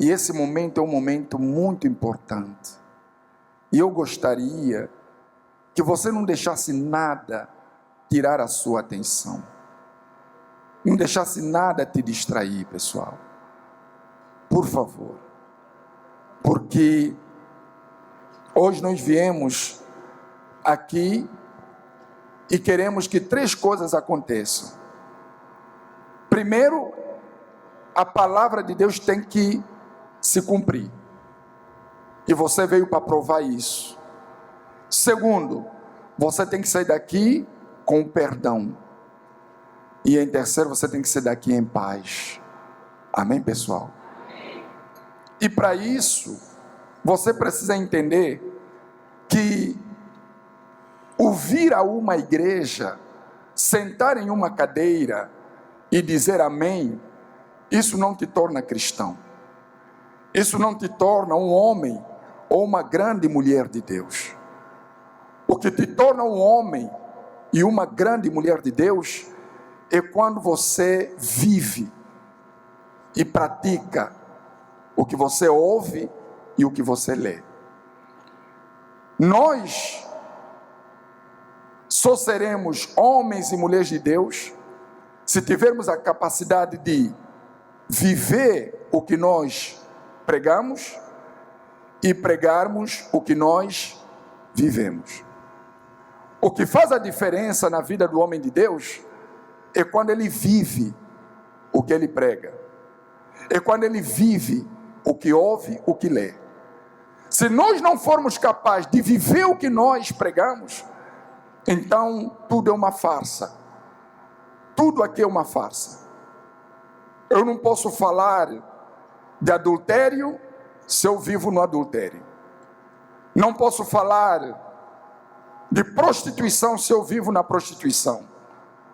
E esse momento é um momento muito importante. E eu gostaria que você não deixasse nada tirar a sua atenção. Não deixasse nada te distrair, pessoal. Por favor. Porque hoje nós viemos aqui e queremos que 3 coisas aconteçam. Primeiro, a palavra de Deus tem que se cumprir. E você veio para provar isso. Segundo, você tem que sair daqui com perdão. E em terceiro, você tem que sair daqui em paz. Amém, pessoal? E para isso, você precisa entender que o vir a uma igreja, sentar em uma cadeira e dizer amém, isso não te torna cristão. Isso não te torna um homem ou uma grande mulher de Deus. O que te torna um homem e uma grande mulher de Deus é quando você vive e pratica o que você ouve e o que você lê. Nós só seremos homens e mulheres de Deus se tivermos a capacidade de viver o que nós pregamos e pregarmos o que nós vivemos. O que faz a diferença na vida do homem de Deus é quando ele vive o que ele prega. É quando ele vive o que ouve, o que lê. Se nós não formos capazes de viver o que nós pregamos, então tudo é uma farsa. Tudo aqui é uma farsa. Eu não posso falar de adultério se eu vivo no adultério. Não posso falar de prostituição se eu vivo na prostituição.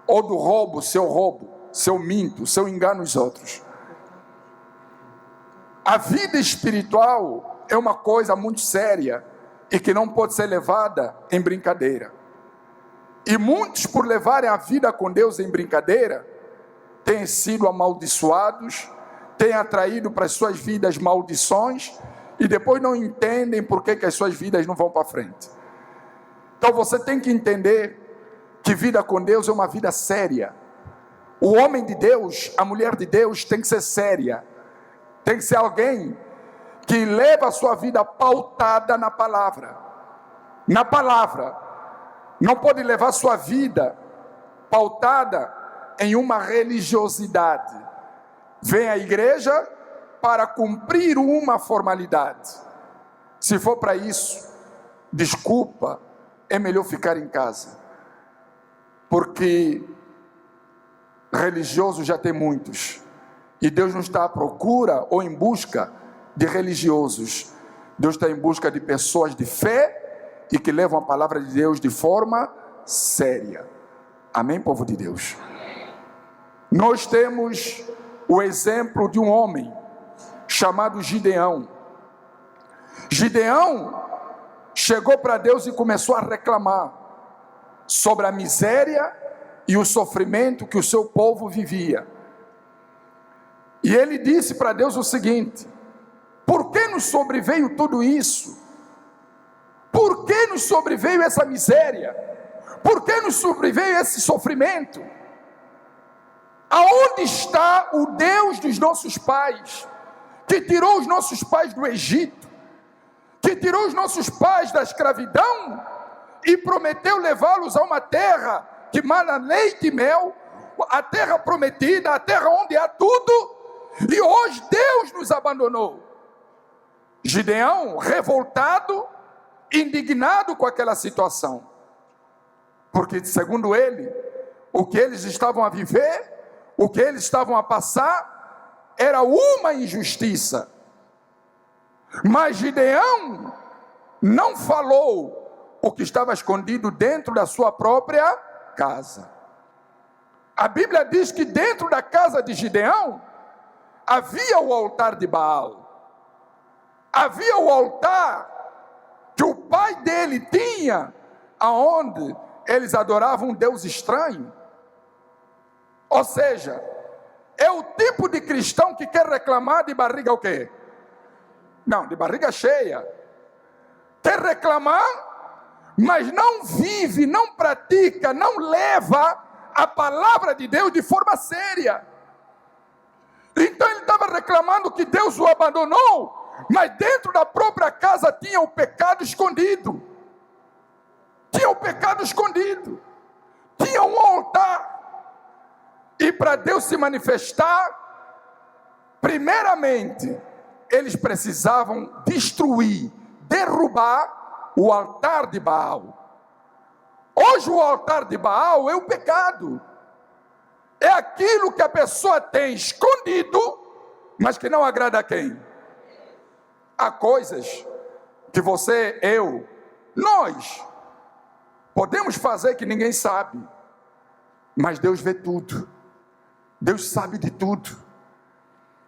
Ou do roubo, se eu minto, se eu engano os outros. A vida espiritual é uma coisa muito séria e que não pode ser levada em brincadeira. E muitos, por levarem a vida com Deus em brincadeira, têm sido amaldiçoados, têm atraído para as suas vidas maldições e depois não entendem por que as suas vidas não vão para frente. Então você tem que entender que vida com Deus é uma vida séria. O homem de Deus, a mulher de Deus tem que ser séria. Tem que ser alguém que leva a sua vida pautada na palavra. Na palavra. Não pode levar a sua vida pautada em uma religiosidade. Vem à igreja para cumprir uma formalidade. Se for para isso, desculpa, é melhor ficar em casa. Porque religiosos já tem muitos. E Deus não está à procura ou em busca de religiosos. Deus está em busca de pessoas de fé e que levam a palavra de Deus de forma séria. Amém, povo de Deus? Nós temos o exemplo de um homem chamado Gideão. Gideão chegou para Deus e começou a reclamar sobre a miséria e o sofrimento que o seu povo vivia. E ele disse para Deus o seguinte: por que nos sobreveio tudo isso? Por que nos sobreveio essa miséria? Por que nos sobreveio esse sofrimento? Aonde está o Deus dos nossos pais, que tirou os nossos pais do Egito, que tirou os nossos pais da escravidão e prometeu levá-los a uma terra que mana leite e mel, a terra prometida, a terra onde há tudo, e hoje Deus nos abandonou? Gideão, revoltado, indignado com aquela situação, porque segundo ele, o que eles estavam a viver, o que eles estavam a passar, era uma injustiça. Mas Gideão não falou o que estava escondido dentro da sua própria casa. A Bíblia diz que dentro da casa de Gideão havia o altar de Baal. Havia o altar que o pai dele tinha, aonde eles adoravam um Deus estranho. Ou seja, é o tipo de cristão que quer reclamar de barriga o quê? Não, de barriga cheia. Quer reclamar, mas não vive, não pratica, não leva a palavra de Deus de forma séria. Então ele estava reclamando que Deus o abandonou, mas dentro da própria casa tinha o pecado escondido. Tinha o pecado escondido. Tinha um altar. E para Deus se manifestar, primeiramente, eles precisavam destruir, derrubar o altar de Baal. Hoje o altar de Baal é o pecado. É aquilo que a pessoa tem escondido, mas que não agrada a quem? Há coisas que você, eu, nós podemos fazer que ninguém sabe, mas Deus vê tudo. Deus sabe de tudo.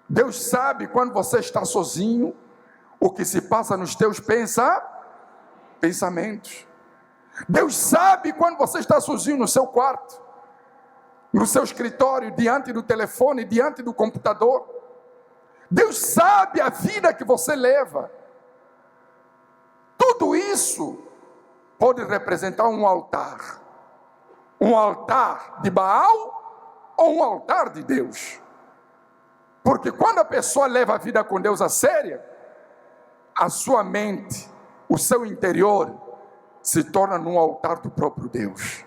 Deus sabe quando você está sozinho, o que se passa nos teus pensamentos. Deus sabe quando você está sozinho no seu quarto, no seu escritório, diante do telefone, diante do computador. Deus sabe a vida que você leva. Tudo isso pode representar um altar de Baal ou um altar de Deus. Porque quando a pessoa leva a vida com Deus a séria, a sua mente, o seu interior se torna num altar do próprio Deus.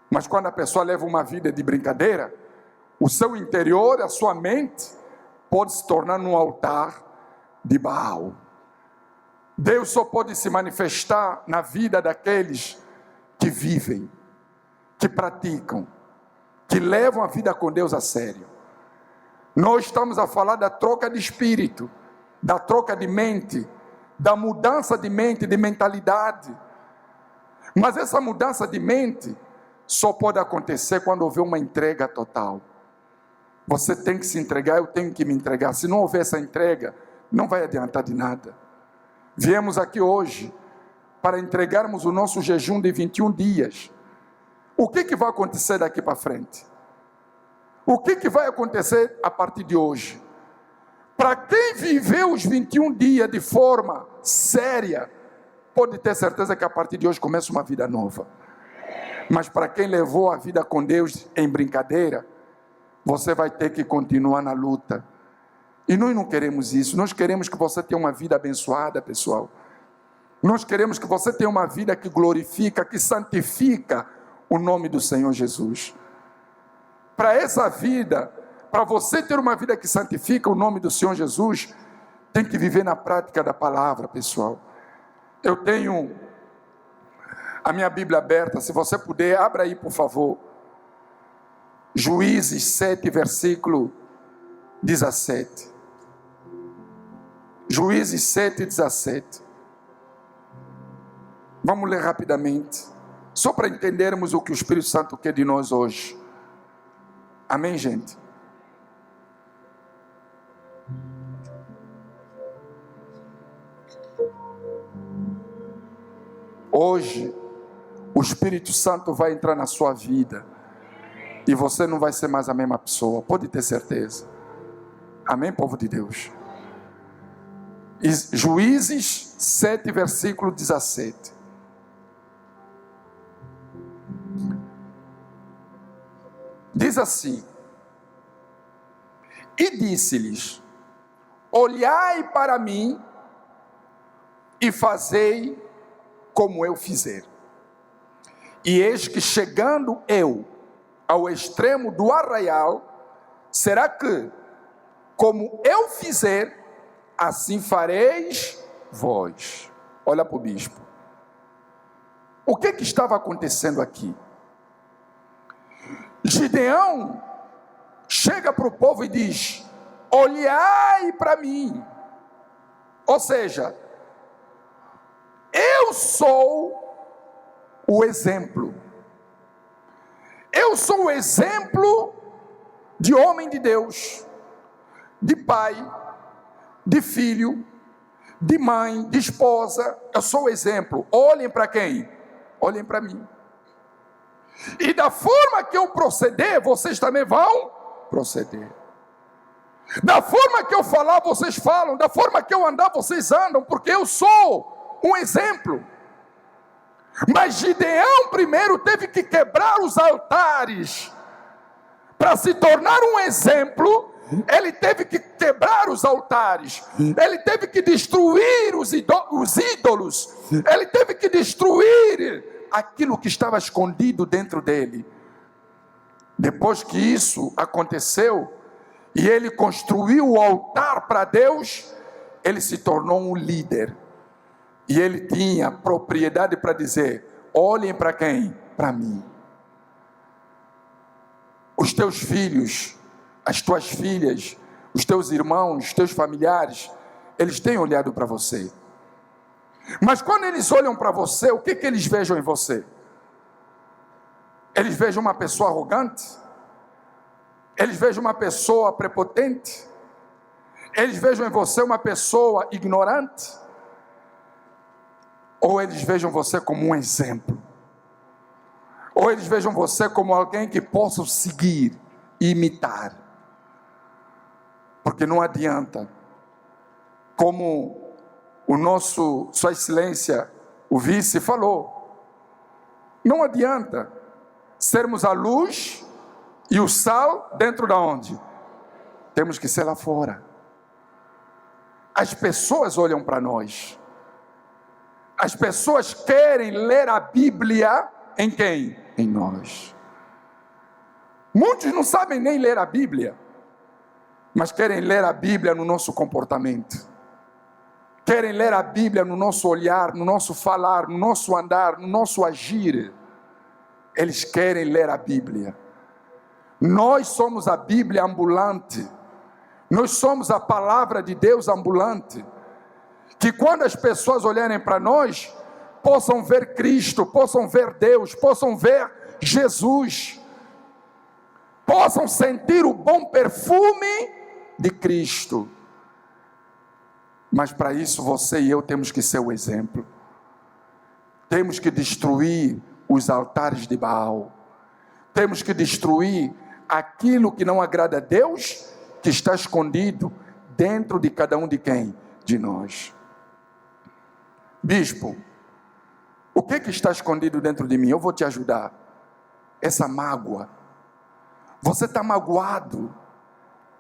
Mas quando a pessoa leva uma vida de brincadeira, o seu interior, a sua mente, pode se tornar num altar de Baal. Deus só pode se manifestar na vida daqueles que vivem, que praticam, que levam a vida com Deus a sério. Nós estamos a falar da troca de espírito, da troca de mente, da mudança de mente, de mentalidade. Mas essa mudança de mente só pode acontecer quando houver uma entrega total. Você tem que se entregar, eu tenho que me entregar. Se não houver essa entrega, não vai adiantar de nada. Viemos aqui hoje para entregarmos o nosso jejum de 21 dias. O que vai acontecer daqui para frente? O que vai acontecer a partir de hoje? Para quem viveu os 21 dias de forma séria, pode ter certeza que a partir de hoje começa uma vida nova. Mas para quem levou a vida com Deus em brincadeira, você vai ter que continuar na luta. E nós não queremos isso. Nós queremos que você tenha uma vida abençoada, pessoal. Nós queremos que você tenha uma vida que glorifica, que santifica o nome do Senhor Jesus. Para essa vida, para você ter uma vida que santifica o nome do Senhor Jesus, tem que viver na prática da palavra, pessoal. Eu tenho a minha Bíblia aberta, se você puder, abra aí por favor. Juízes 7, versículo 17. Juízes 7, 17. Vamos ler rapidamente, só para entendermos o que o Espírito Santo quer de nós hoje. Amém, gente? Hoje, o Espírito Santo vai entrar na sua vida e você não vai ser mais a mesma pessoa, pode ter certeza. Amém, povo de Deus? Juízes 7, versículo 17. Diz assim: e disse-lhes: olhai para mim e fazei como eu fizer. E eis que chegando eu ao extremo do arraial, será que, como eu fizer, assim fareis vós. Olha para o bispo. O que estava acontecendo aqui? Gideão chega para o povo e diz: olhai para mim. Ou seja, eu sou o exemplo. Eu sou o exemplo de homem de Deus, de pai, de filho, de mãe, de esposa. Eu sou o exemplo. Olhem para quem? Olhem para mim. E da forma que eu proceder, vocês também vão proceder. Da forma que eu falar, vocês falam. Da forma que eu andar, vocês andam. Porque eu sou um exemplo. Mas Gideão primeiro teve que quebrar os altares. Para se tornar um exemplo, ele teve que quebrar os altares. Ele teve que destruir os ídolos. Ele teve que destruir aquilo que estava escondido dentro dele. Depois que isso aconteceu, e ele construiu o altar para Deus, ele se tornou um líder. E ele tinha propriedade para dizer: olhem para quem? Para mim. Os teus filhos, as tuas filhas, os teus irmãos, os teus familiares, eles têm olhado para você. Mas quando eles olham para você, o que eles vejam em você? Eles vejam uma pessoa arrogante? Eles vejam uma pessoa prepotente? Eles vejam em você uma pessoa ignorante? Ou eles vejam você como um exemplo? Ou eles vejam você como alguém que possam seguir e imitar? Porque não adianta, como Sua Excelência, o vice, falou, não adianta sermos a luz e o sal dentro da onde? Temos que ser lá fora. As pessoas olham para nós. As pessoas querem ler a Bíblia em quem? Em nós. Muitos não sabem nem ler a Bíblia, mas querem ler a Bíblia no nosso comportamento. Querem ler a Bíblia no nosso olhar, no nosso falar, no nosso andar, no nosso agir. Eles querem ler a Bíblia. Nós somos a Bíblia ambulante. Nós somos a palavra de Deus ambulante. Que quando as pessoas olharem para nós, possam ver Cristo, possam ver Deus, possam ver Jesus, possam sentir o bom perfume de Cristo. Mas para isso você e eu temos que ser o exemplo. Temos que destruir os altares de Baal. Temos que destruir aquilo que não agrada a Deus, que está escondido dentro de cada um de quem? De nós. Bispo, o que está escondido dentro de mim? Eu vou te ajudar. Essa mágoa. Você está magoado.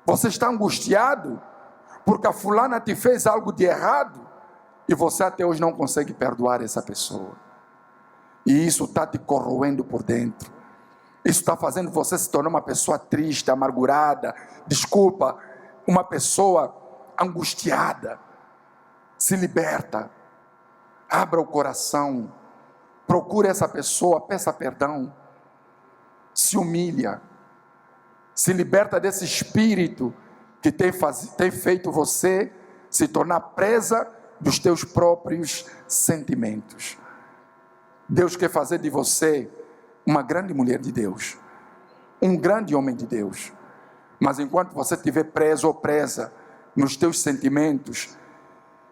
Você está angustiado porque a fulana te fez algo de errado e você até hoje não consegue perdoar essa pessoa. E isso está te corroendo por dentro. Isso está fazendo você se tornar uma pessoa triste, amargurada, uma pessoa angustiada. Se liberta. Abra o coração. Procure essa pessoa, peça perdão. Se humilha. Se liberta desse espírito que tem feito você se tornar presa dos teus próprios sentimentos. Deus quer fazer de você uma grande mulher de Deus, um grande homem de Deus. Mas enquanto você estiver preso ou presa nos teus sentimentos,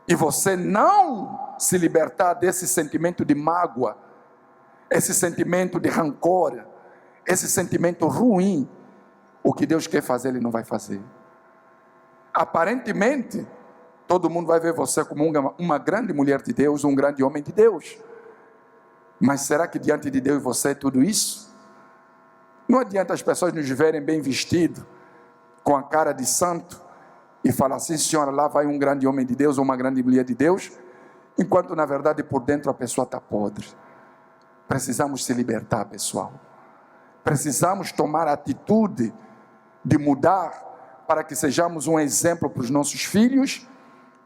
e você não se libertar desse sentimento de mágoa, esse sentimento de rancor, esse sentimento ruim, o que Deus quer fazer, Ele não vai fazer. Aparentemente, todo mundo vai ver você como uma grande mulher de Deus, um grande homem de Deus. Mas será que diante de Deus você é tudo isso? Não adianta as pessoas nos verem bem vestidos, com a cara de santo, e falar assim: senhora, lá vai um grande homem de Deus ou uma grande mulher de Deus, enquanto na verdade por dentro a pessoa está podre. Precisamos se libertar, pessoal. Precisamos tomar a atitude de mudar, para que sejamos um exemplo para os nossos filhos,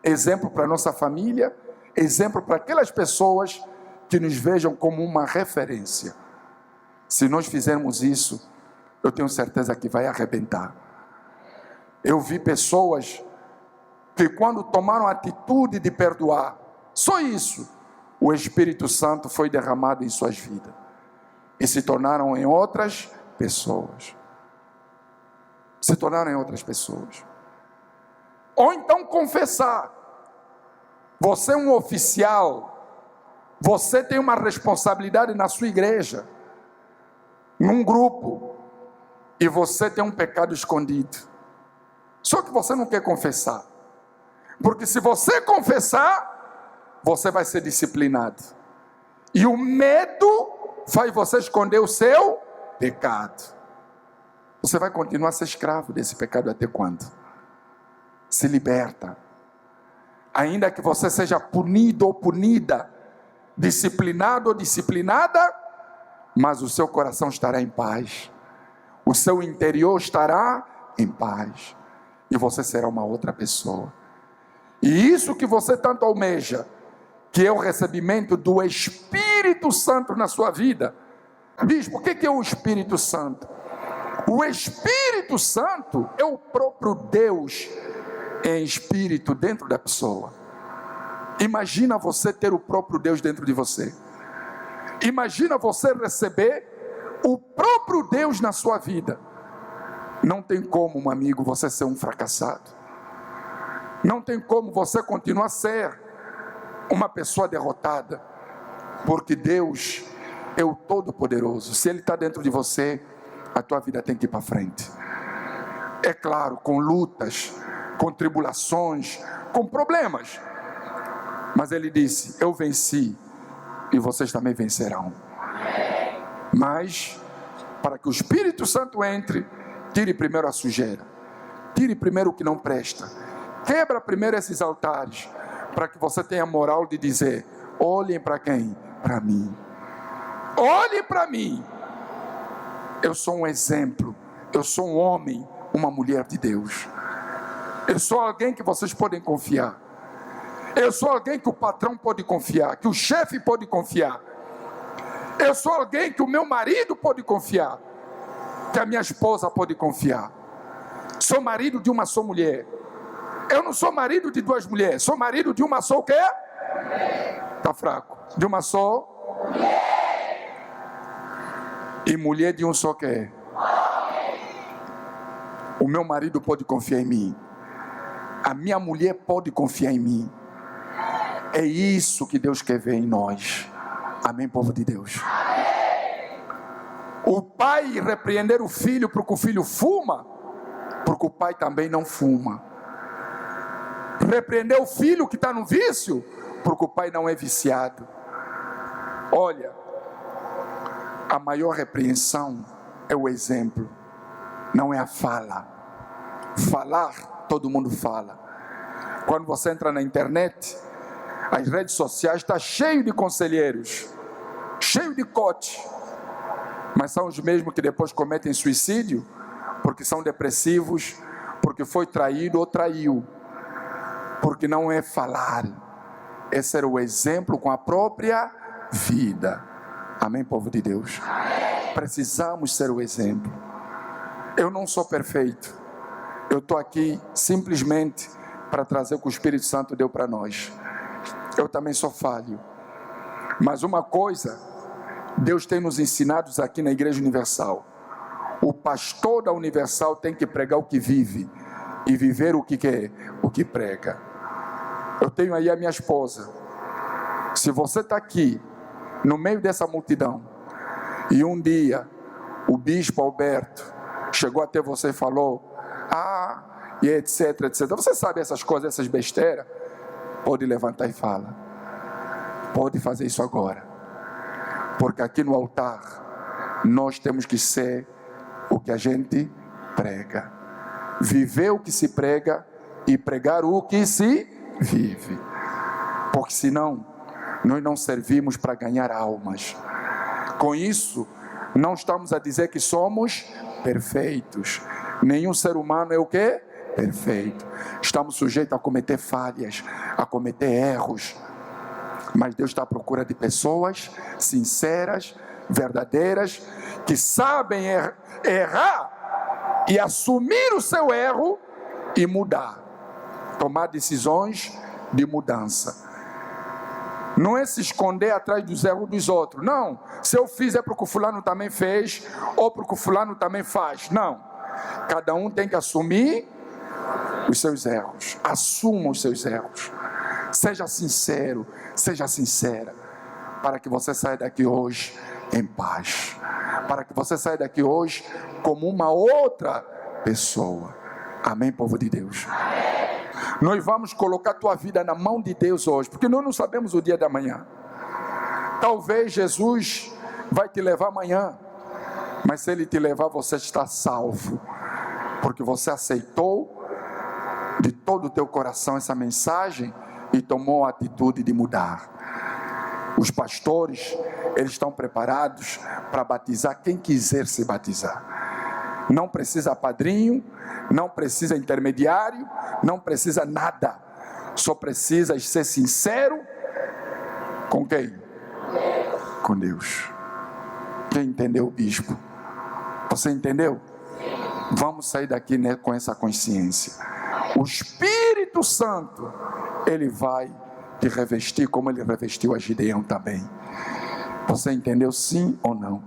exemplo para a nossa família, exemplo para aquelas pessoas que nos vejam como uma referência. Se nós fizermos isso, eu tenho certeza que vai arrebentar. Eu vi pessoas que quando tomaram a atitude de perdoar, só isso, o Espírito Santo foi derramado em suas vidas. E se tornaram em outras pessoas. Se tornaram em outras pessoas. Ou então confessar. Você é um oficial. Você tem uma responsabilidade na sua igreja. Num grupo. E você tem um pecado escondido. Só que você não quer confessar. Porque se você confessar, você vai ser disciplinado. E o medo faz você esconder o seu pecado. Você vai continuar a ser escravo desse pecado até quando? Se liberta. Ainda que você seja punido ou punida, disciplinado ou disciplinada, mas o seu coração estará em paz. O seu interior estará em paz. E você será uma outra pessoa. E isso que você tanto almeja, que é o recebimento do Espírito Santo na sua vida. Diz, por que é o Espírito Santo? O Espírito Santo é o próprio Deus em espírito dentro da pessoa. Imagina você ter o próprio Deus dentro de você. Imagina você receber o próprio Deus na sua vida. Não tem como, meu amigo, você ser um fracassado. Não tem como você continuar a ser uma pessoa derrotada. Porque Deus é o Todo-Poderoso. Se Ele está dentro de você, a tua vida tem que ir para frente. É claro, com lutas, com tribulações, com problemas. Mas Ele disse, eu venci e vocês também vencerão. Mas, para que o Espírito Santo entre, tire primeiro a sujeira. Tire primeiro o que não presta. Quebra primeiro esses altares, para que você tenha moral de dizer, olhem para quem? Para mim. Olhem para mim. Eu sou um exemplo. Eu sou um homem, uma mulher de Deus. Eu sou alguém que vocês podem confiar. Eu sou alguém que o patrão pode confiar, que o chefe pode confiar. Eu sou alguém que o meu marido pode confiar, que a minha esposa pode confiar. Sou marido de uma só mulher. Eu não sou marido de duas mulheres, sou marido de uma só o quê? Está fraco. De uma só? E mulher de um só quê? O meu marido pode confiar em mim. A minha mulher pode confiar em mim. É isso que Deus quer ver em nós. Amém, povo de Deus? O pai repreender o filho porque o filho fuma, porque o pai também não fuma. Repreender o filho que está no vício, porque o pai não é viciado. Olha, a maior repreensão é o exemplo, não é a fala. Falar, todo mundo fala. Quando você entra na internet, as redes sociais estão cheias de conselheiros, cheio de coach, mas são os mesmos que depois cometem suicídio, porque são depressivos, porque foi traído ou traiu, porque não é falar, é ser o exemplo com a própria vida. Amém, povo de Deus? Precisamos ser o exemplo. Eu não sou perfeito, eu estou aqui simplesmente para trazer o que o Espírito Santo deu para nós. Eu também sou falho, mas uma coisa Deus tem nos ensinado aqui na Igreja Universal: o pastor da Universal tem que pregar o que vive e viver o que quer, o que prega. Eu tenho aí a minha esposa. Se você está aqui no meio dessa multidão e um dia o bispo Alberto chegou até você e falou, e etc, etc, você sabe essas coisas, essas besteiras, pode levantar e fala, pode fazer isso agora, porque aqui no altar nós temos que ser o que a gente prega, viver o que se prega e pregar o que se vive, porque senão nós não servimos para ganhar almas. Com isso, não estamos a dizer que somos perfeitos. Nenhum ser humano é o quê? Perfeito. Estamos sujeitos a cometer falhas, a cometer erros. Mas Deus está à procura de pessoas sinceras, verdadeiras, que sabem errar e assumir o seu erro e mudar. Tomar decisões de mudança. Não é se esconder atrás dos erros dos outros. Não, se eu fiz é porque o fulano também fez, ou porque o fulano também faz. Não, cada um tem que assumir os seus erros. Assuma os seus erros. Seja sincero, seja sincera, para que você saia daqui hoje em paz, para que você saia daqui hoje como uma outra pessoa. Amém, povo de Deus? Nós vamos colocar a tua vida na mão de Deus hoje, porque nós não sabemos o dia da manhã. Talvez Jesus vai te levar amanhã, mas se Ele te levar, você está salvo, porque você aceitou de todo o teu coração essa mensagem e tomou a atitude de mudar. Os pastores, eles estão preparados para batizar quem quiser se batizar. Não precisa padrinho, não precisa intermediário, não precisa nada. Só precisa ser sincero com quem? Com Deus. Quem entendeu, bispo? Você entendeu? Vamos sair daqui, né, com essa consciência. O Espírito Santo, Ele vai te revestir como Ele revestiu a Gideão também. Você entendeu, sim ou não?